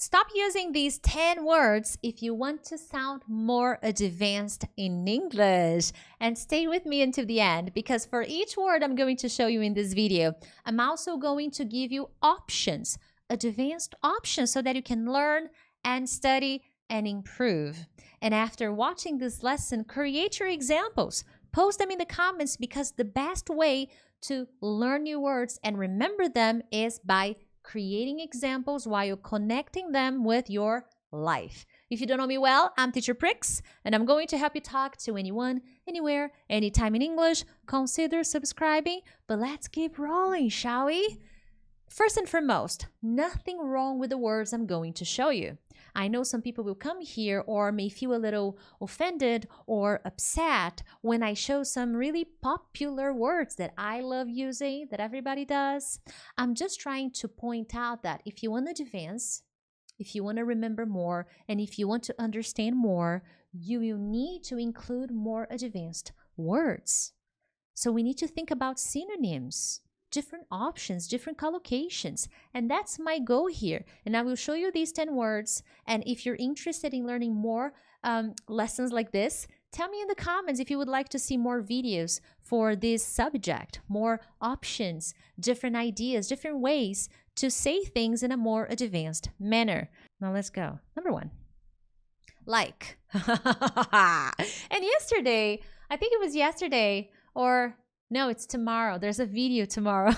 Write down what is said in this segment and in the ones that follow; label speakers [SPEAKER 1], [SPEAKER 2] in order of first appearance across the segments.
[SPEAKER 1] Stop using these 10 words if you want to sound more advanced in English. And stay with me until the end, because for each word I'm going to show you in this video, I'm also going to give you options, advanced options, so that you can learn and study and improve. And after watching this lesson, create your examples. Post them in the comments, because the best way to learn new words and remember them is by creating examples while connecting them with your life. If you don't know me well, I'm Teacher Prix, and I'm going to help you talk to anyone, anywhere, anytime in English. Consider subscribing, but let's keep rolling, shall we? First and foremost, nothing wrong with the words I'm going to show you. I know some people will come here or may feel a little offended or upset when I show some really popular words that I love using, that everybody does. I'm just trying to point out that if you want to advance, if you want to remember more, and if you want to understand more, you will need to include more advanced words. So we need to think about synonyms, different options, different collocations. And that's my goal here. And I will show you these 10 words. And if you're interested in learning more lessons like this, tell me in the comments if you would like to see more videos for this subject, more options, different ideas, different ways to say things in a more advanced manner. Now let's go. Number 1, like. And yesterday, I think it was yesterday, or no, it's tomorrow. There's a video tomorrow.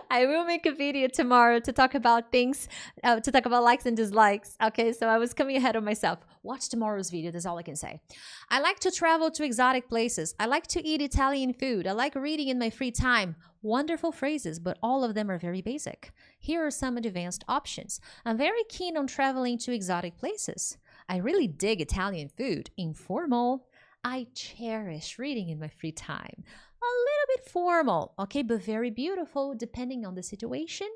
[SPEAKER 1] I will make a video tomorrow to talk about things, to talk about likes and dislikes. Okay, so I was coming ahead of myself. Watch tomorrow's video. That's all I can say. I like to travel to exotic places. I like to eat Italian food. I like reading in my free time. Wonderful phrases, but all of them are very basic. Here are some advanced options. I'm very keen on traveling to exotic places. I really dig Italian food. Informal. I cherish reading in my free time. A little bit formal, okay, but very beautiful depending on the situation.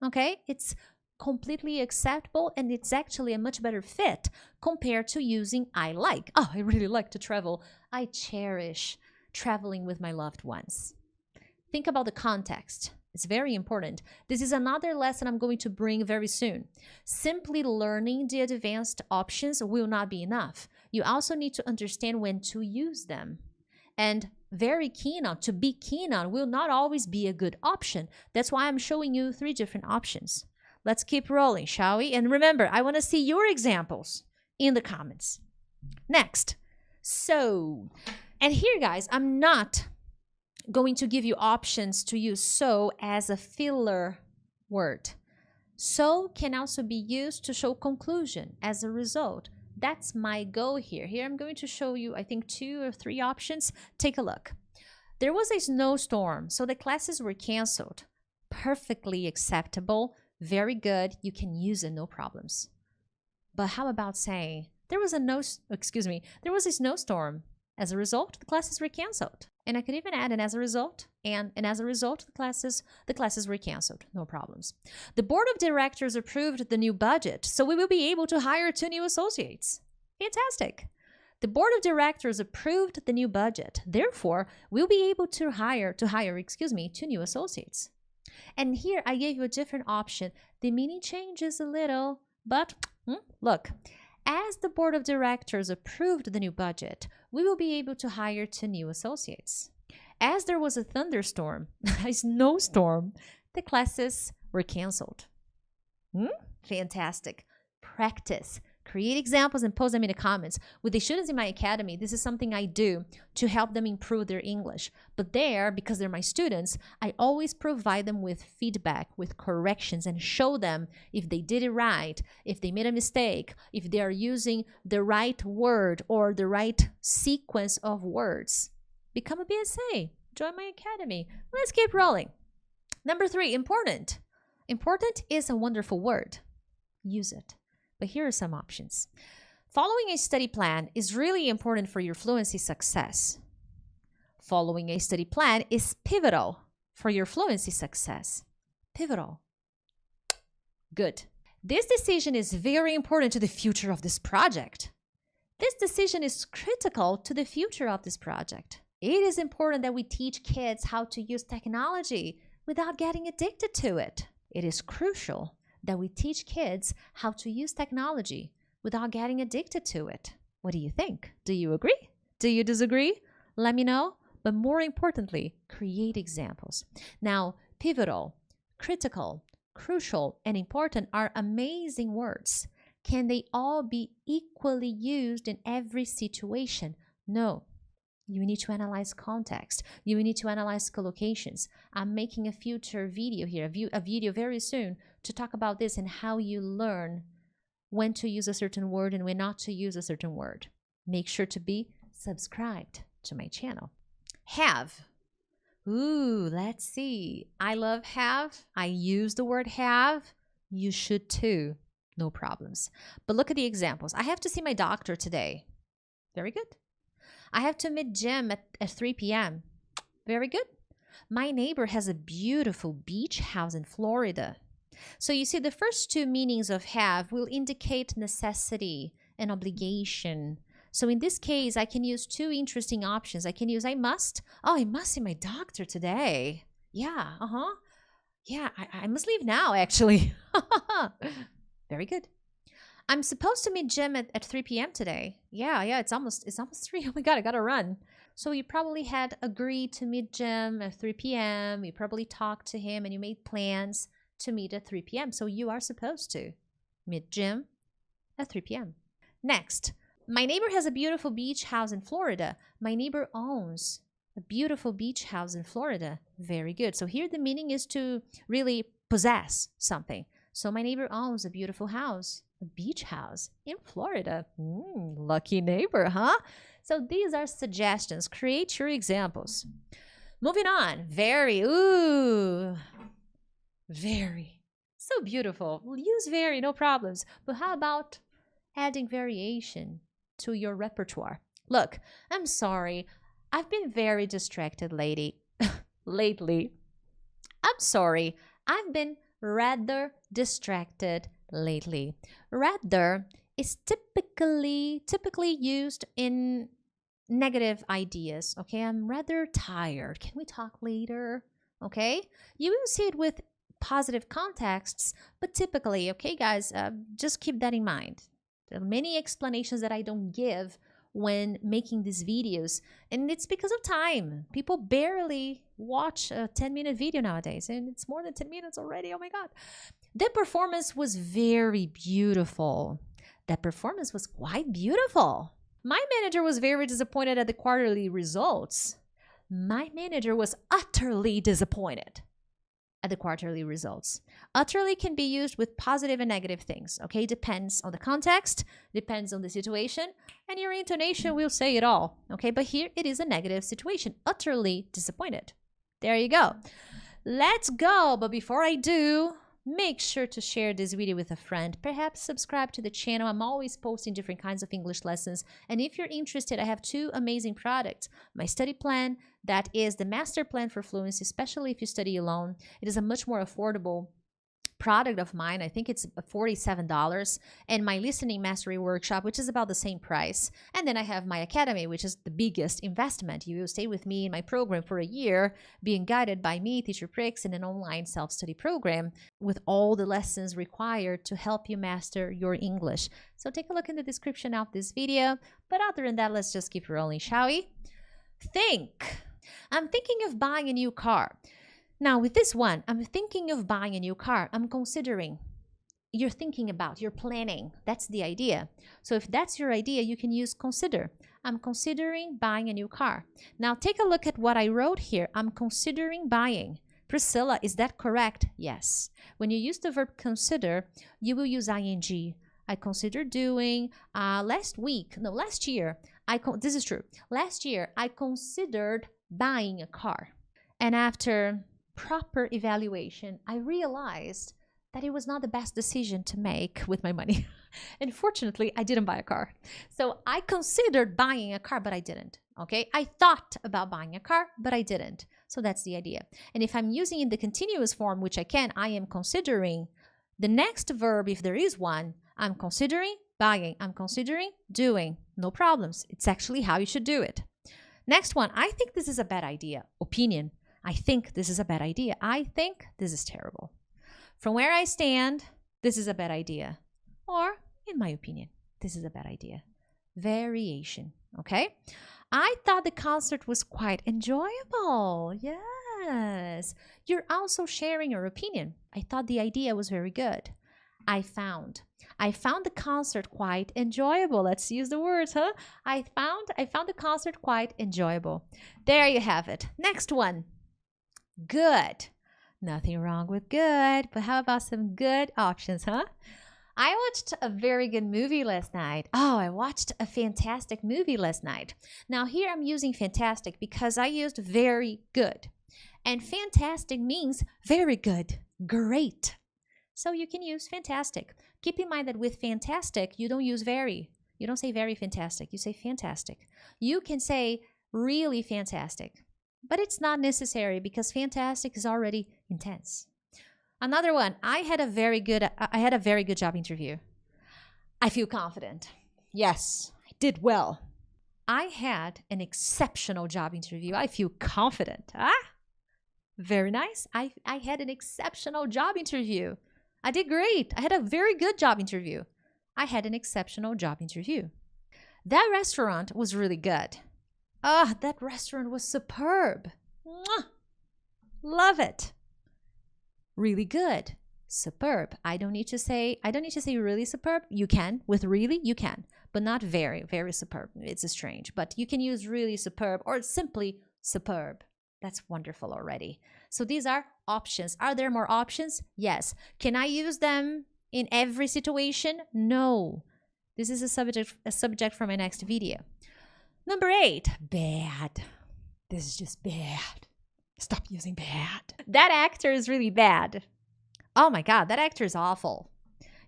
[SPEAKER 1] Okay, it's completely acceptable, and it's actually a much better fit compared to using I like. Oh, I really like to travel. I cherish traveling with my loved ones. Think about the context. It's very important. This is another lesson I'm going to bring very soon. Simply learning the advanced options will not be enough. You also need to understand when to use them. And to be keen on will not always be a good option. That's why I'm showing you 3 different options. Let's keep rolling, shall we? And remember, I want to see your examples in the comments. Next, so. And here, guys, I'm not going to give you options to use so as a filler word. So can also be used to show conclusion, as a result. That's my goal here. Here I'm going to show you, I think, 2 or 3 options. Take a look. There was a snowstorm, so the classes were canceled. Perfectly acceptable, very good. You can use it, no problems. But how about saying there was a snowstorm. As a result, the classes were canceled. And I could even add an as a result, and as a result, the classes were canceled. No problems. The board of directors approved the new budget, so we will be able to hire 2 new associates. Fantastic. The board of directors approved the new budget. Therefore, we'll be able to hire 2 new associates. And here I gave you a different option. The meaning changes a little, but look. As the board of directors approved the new budget, we will be able to hire 2 new associates. As there was a thunderstorm, a snowstorm, the classes were canceled. Fantastic. Practice. Create examples and post them in the comments. With the students in my academy, this is something I do to help them improve their English. But because they're my students, I always provide them with feedback, with corrections, and show them if they did it right, if they made a mistake, if they are using the right word or the right sequence of words. Become a BSA. Join my academy. Let's keep rolling. Number 3, important. Important is a wonderful word. Use it. But here are some options. Following a study plan is really important for your fluency success. Following a study plan is pivotal for your fluency success. Pivotal. Good. This decision is very important to the future of this project. This decision is critical to the future of this project. It is important that we teach kids how to use technology without getting addicted to it. It is crucial that we teach kids how to use technology without getting addicted to it. What do you think? Do you agree? Do you disagree? Let me know. But more importantly, create examples. Now, pivotal, critical, crucial, and important are amazing words. Can they all be equally used in every situation? No. You need to analyze context. You need to analyze collocations. I'm making a future video here, a video very soon to talk about this and how you learn when to use a certain word and when not to use a certain word. Make sure to be subscribed to my channel. Have. Ooh, let's see. I love have. I use the word have. You should too. No problems. But look at the examples. I have to see my doctor today. Very good. I have to meet Jim at 3 p.m. Very good. My neighbor has a beautiful beach house in Florida. So you see, the first two meanings of have will indicate necessity and obligation. So in this case, I can use two interesting options. I can use I must. Oh, I must see my doctor today. Yeah, Yeah, I must leave now, actually. Very good. I'm supposed to meet Jim at 3 p.m. today. Yeah, it's almost 3. Oh my God, I gotta run. So you probably had agreed to meet Jim at 3 p.m. You probably talked to him and you made plans to meet at 3 p.m. So you are supposed to meet Jim at 3 p.m. Next, my neighbor has a beautiful beach house in Florida. My neighbor owns a beautiful beach house in Florida. Very good. So here the meaning is to really possess something. So my neighbor owns a beautiful house, a beach house in Florida. Lucky neighbor, huh? So these are suggestions. Create your examples. Moving on. Very. Ooh. Very. So beautiful. We'll use very, no problems. But how about adding variation to your repertoire? Look, I'm sorry. I've been very distracted lately. I'm sorry. I've been rather distracted lately. Rather is typically used in negative ideas. Okay, I'm rather tired. Can we talk later? Okay, you will see it with positive contexts, but typically, okay, guys, just keep that in mind. There are many explanations that I don't give when making these videos, and it's because of time. People barely watch a 10-minute video nowadays, and it's more than 10 minutes already. Oh my God. The performance was very beautiful. That performance was quite beautiful. My manager was very disappointed at the quarterly results. My manager was utterly disappointed at the quarterly results. Utterly can be used with positive and negative things, okay? Depends on the context, depends on the situation, and your intonation will say it all, okay? But here it is a negative situation, utterly disappointed. There you go. Let's go, but before I do, make sure to share this video with a friend. Perhaps subscribe to the channel. I'm always posting different kinds of English lessons. And if you're interested, I have two amazing products. My study plan, that is the master plan for fluency, especially if you study alone. It is a much more affordable product of mine. I think it's $47, and my listening mastery workshop, which is about the same price. And then I have my academy, which is the biggest investment. You will stay with me in my program for a year, being guided by me, teacher Prix, in an online self-study program with all the lessons required to help you master your English. So take a look in the description of this video. But other than that, let's just keep rolling, shall we? Think. I'm thinking of buying a new car. Now, with this one, I'm thinking of buying a new car. I'm considering. You're thinking about, you're planning. That's the idea. So if that's your idea, you can use consider. I'm considering buying a new car. Now, take a look at what I wrote here. I'm considering buying. Priscilla, is that correct? Yes. When you use the verb consider, you will use ing. I considered doing last year. This is true. Last year, I considered buying a car. And after proper evaluation, I realized that it was not the best decision to make with my money. Unfortunately, I didn't buy a car. So I considered buying a car, but I didn't. Okay, I thought about buying a car, but I didn't. So that's the idea. And if I'm using in the continuous form, which I can, I am considering the next verb, if there is one. I'm considering buying. I'm considering doing. No problems. It's actually how you should do it. Next one, I think this is a bad idea. Opinion. I think this is a bad idea. I think this is terrible. From where I stand, This is a bad idea. Or, in my opinion, this is a bad idea. Variation, okay? I thought the concert was quite enjoyable. Yes. You're also sharing your opinion. I thought the idea was very good. I found the concert quite enjoyable. Let's use the words, huh? I found the concert quite enjoyable. There you have it. Next one. Good. Nothing wrong with good, but how about some good options, huh? I watched a very good movie last night. Oh, I watched a fantastic movie last night. Now here I'm using fantastic because I used very good. And fantastic means very good, great. So you can use fantastic. Keep in mind that with fantastic, you don't use very. You don't say very fantastic, you say fantastic. You can say really fantastic, but it's not necessary because fantastic is already intense. Another one, I had a very good job interview. I feel confident. Yes, I did well. I had an exceptional job interview. I feel confident. Very nice. I had an exceptional job interview. I did great. I had a very good job interview. I had an exceptional job interview. That restaurant was really good. That restaurant was superb. Mwah! Love it. Really good. Superb. I don't need to say really superb. You can. With really, you can. But not very, very superb. It's strange. But you can use really superb or simply superb. That's wonderful already. So these are options. Are there more options? Yes. Can I use them in every situation? No. This is a subject for my next video. Number 8, bad. This is just bad. Stop using bad. That actor is really bad. Oh my God, that actor is awful.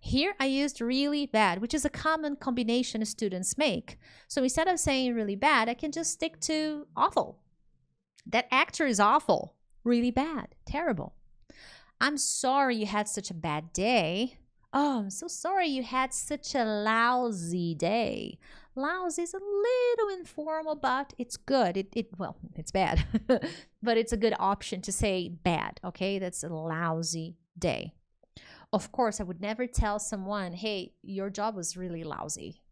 [SPEAKER 1] Here I used really bad, which is a common combination students make. So instead of saying really bad, I can just stick to awful. That actor is awful. Really bad. Terrible. I'm sorry you had such a bad day. Oh, I'm so sorry you had such a lousy day. Lousy is a little informal, but it's good. Well, it's bad, but it's a good option to say bad, okay? That's a lousy day. Of course, I would never tell someone, hey, your job was really lousy.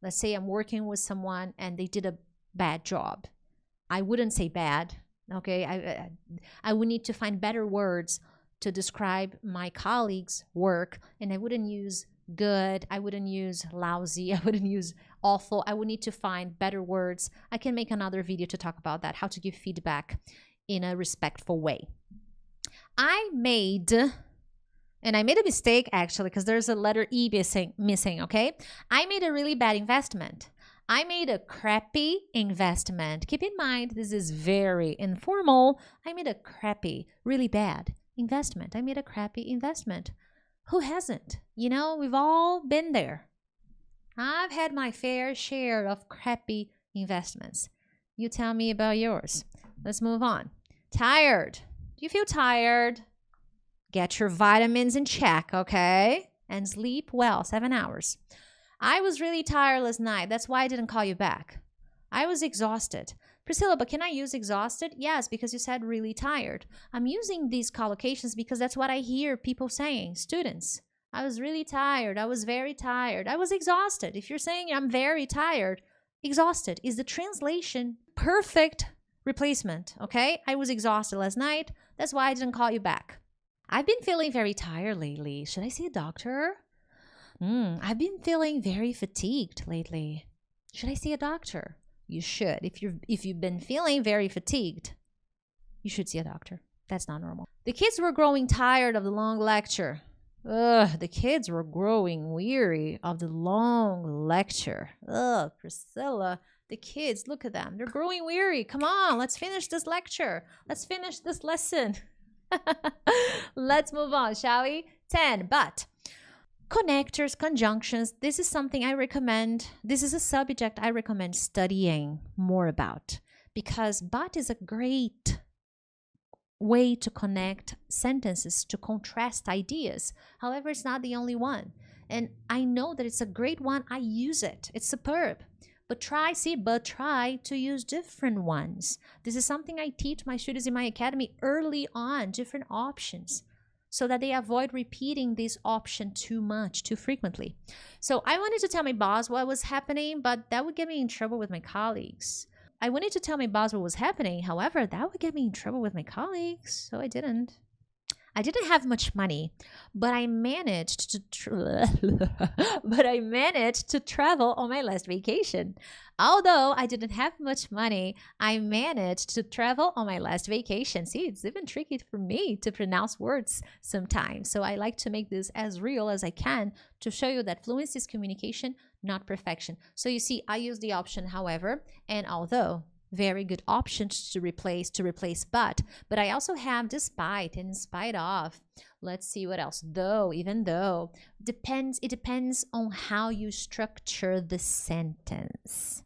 [SPEAKER 1] Let's say I'm working with someone and they did a bad job. I wouldn't say bad, okay? I would need to find better words to describe my colleagues' work, and I wouldn't use good, I wouldn't use lousy, I wouldn't use awful. I would need to find better words. I can make another video to talk about that, how to give feedback in a respectful way. I made a mistake actually, because there's a letter E missing, okay? I made a really bad investment. I made a crappy investment. Keep in mind, this is very informal. I made a crappy, really bad investment. I made a crappy investment. Who hasn't? You know, we've all been there. I've had my fair share of crappy investments. You tell me about yours. Let's move on. Tired. Do you feel tired? Get your vitamins in check, okay? And sleep well, 7 hours. I was really tired last night. That's why I didn't call you back. I was exhausted. Priscilla, but can I use exhausted? Yes, because you said really tired. I'm using these collocations because that's what I hear people saying. Students, I was really tired. I was very tired. I was exhausted. If you're saying I'm very tired, exhausted is the translation. Perfect replacement, okay? I was exhausted last night. That's why I didn't call you back. I've been feeling very tired lately. Should I see a doctor? I've been feeling very fatigued lately. Should I see a doctor? You should. If you've been feeling very fatigued, you should see a doctor. That's not normal. The kids were growing tired of the long lecture. The kids were growing weary of the long lecture. Priscilla, the kids, look at them. They're growing weary. Come on, let's finish this lecture. Let's finish this lesson. Let's move on, shall we? 10, but. Connectors, conjunctions, this is something I recommend. This is a subject I recommend studying more about because but is a great way to connect sentences, to contrast ideas. However, it's not the only one. And I know that it's a great one. I use it. It's superb. But try to use different ones. This is something I teach my students in my academy early on, different options. so that they avoid repeating this option too much, too frequently. So I wanted to tell my boss what was happening, but that would get me in trouble with my colleagues. I wanted to tell my boss what was happening. However, that would get me in trouble with my colleagues, so I didn't. I didn't have much money, but I managed to travel on my last vacation. Although I didn't have much money, I managed to travel on my last vacation. See, it's even tricky for me to pronounce words sometimes. So I like to make this as real as I can to show you that fluency is communication, not perfection. So you see, I use the option however and although. Very good options to replace but I also have despite and in spite of. Let's see what else. Though, even though. It depends on how you structure the sentence.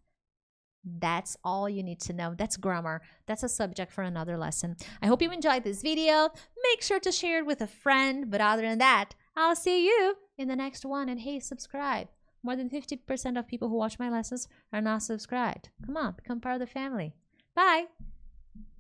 [SPEAKER 1] That's all you need to know. That's grammar. That's a subject for another lesson. I hope you enjoyed this video. Make sure to share it with a friend, but other than that, I'll see you in the next one. And hey, subscribe. More than 50% of people who watch my lessons are not subscribed. Come on, become part of the family. Bye.